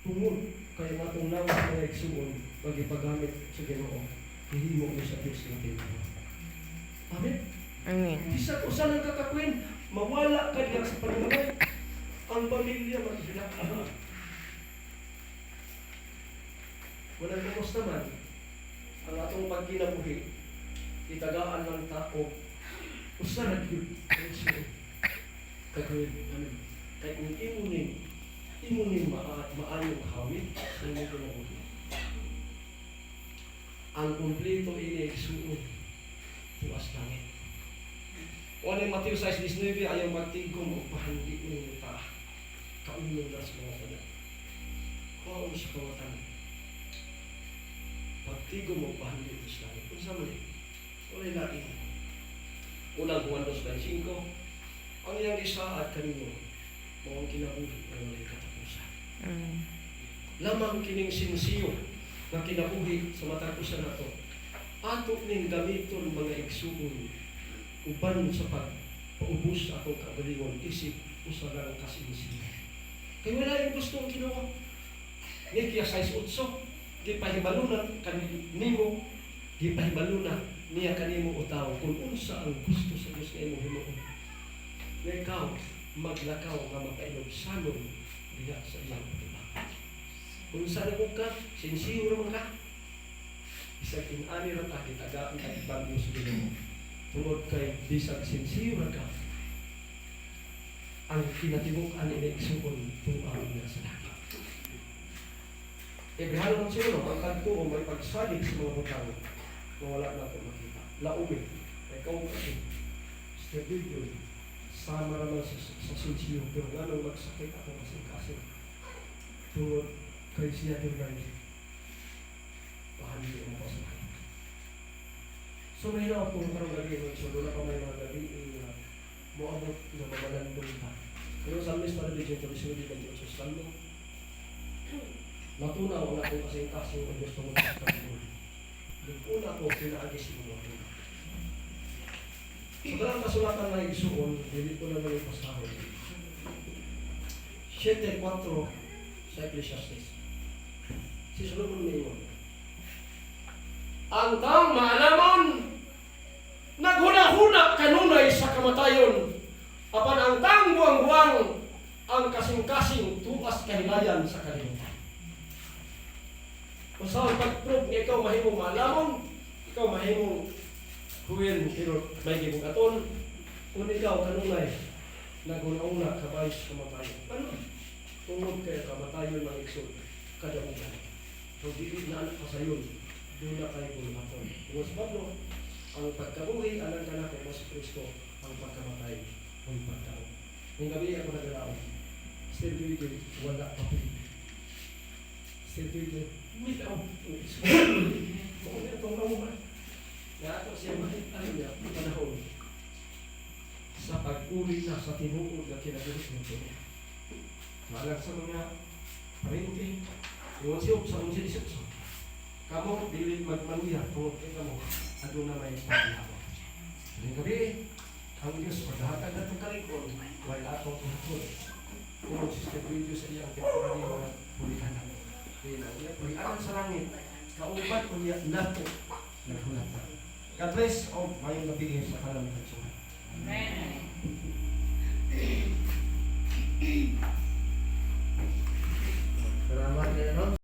Tungod kay natong lawas na igsuon pagipagamit sa Ginoo, hihimo mo sa Dios nga templo. Amen. Amen. Bisag usa lang kakakuin, mawala ka diha sa panahon. Ang pamilya maghinakahan. Walang kumusta man ang atong pagkinabuhi, itagaan ng tao, usa na gyud kagawin namin. Kahit kung imunin maayong hawid sa inyong kinabuhi. Ang kumplito ini igsuon tuwas langit. O ano yung Mateo 6:19, ayaw magtigom o pahandi ninyo ta. Kaunong na sa mga sada. Kung sa kawatan, pagtigom o pahandi ito sa langit. Kung sa mali, wala natin. Unang Juan 2:5, ang iyang isa at kanino, mawang kinabuhi na walay katapusan. Lamang kining sinsiyo na kinabuhi sa matapusan na ito, ato ning gamiton mga igsuon uban sa pagpaubos sa akong kagalingon isip usa lang kasinsiyo. Kaya wala yung gusto ang Ginoo. Niya 6:8, gipahibalunan kanimo, gipahibalunan niya kanimo utaw kung unsa ang gusto sa Dios nga imong himuon. Nga ikaw maglakaw nga makailog sanon diha sa iyang pagtibag. Kung saan ako ka, sinsiyo naman ka. Isang inani rin ka, kitagaan ka ibang sa Ginoo. Tungod kay bisag sinsiyo na ka, ang kinatibuk-an ina-igsuon tuwang na sa langit. Ibrahalo ng sino, ang kanto may pagsalig sa mga butang na wala natin makita. Laumi, ikaw kasi, stabil yun. Sama naman sa sinsiyo, pero nga nang magsakit ako kasing-kasing. Tungod kay siya din lang, pahali mo pa sa langit. So may na akong parang gabi, so doon pa may mga gabi na moabot na mamalandong pa. Pero sa amin sa religion, ito rin hindi ka sa salmo. Natunaw na ako kasing-kasing ang gusto mo sa salmo. Yung una ko, pinaagis mo ako. Sa dalang kasulatan na igsuon, hindi ko na yung pasahon. 7:4 sa Ecclesiastes. Si Solomon Mayon. Ang taong maalamon, naghuna-huna kanunay sa kamatayon. Apan ang taong buwang-buwang, ang kasing-kasing tukas kahilayan sa kalimutan. Kung saan pag-prove niya ikaw mahimong maalamon, ikaw mahimong huwin, pero may gibong aton, kung ikaw kanunay, naghuna-huna kabay sa kamatayon. Ano? Tungod kaya kamatayon ng iksod, kadamutan. Kung di na anak pa sa yun, doon na kayo bulaton. Kung sa Pablo, ang pagkabuhi, alam ka na kay Mas Kristo, ang pagkamatay, ang pagkaon. Yung gabi ako nagalaw, still doing wala pa po. Still doing without kung ito ang naman. Kaya ito siya makita niya, panahon, sa pag-uli na sa tinuod na kinagulit nito niya. Malang sa mga parinti, yung siya sa mga siya. Kamu dili magmanuya tungod kay kamo aduna may paglaho. Ang gabi, ang Diyos pagdahatag natong kalikon, wala atong tuhod. Kung sa video sa iyang temporary mga pulitan. Pulitan sa langit, kauban ko niya nato naghulatan. God bless o mayong gabi sa kalamang Amen.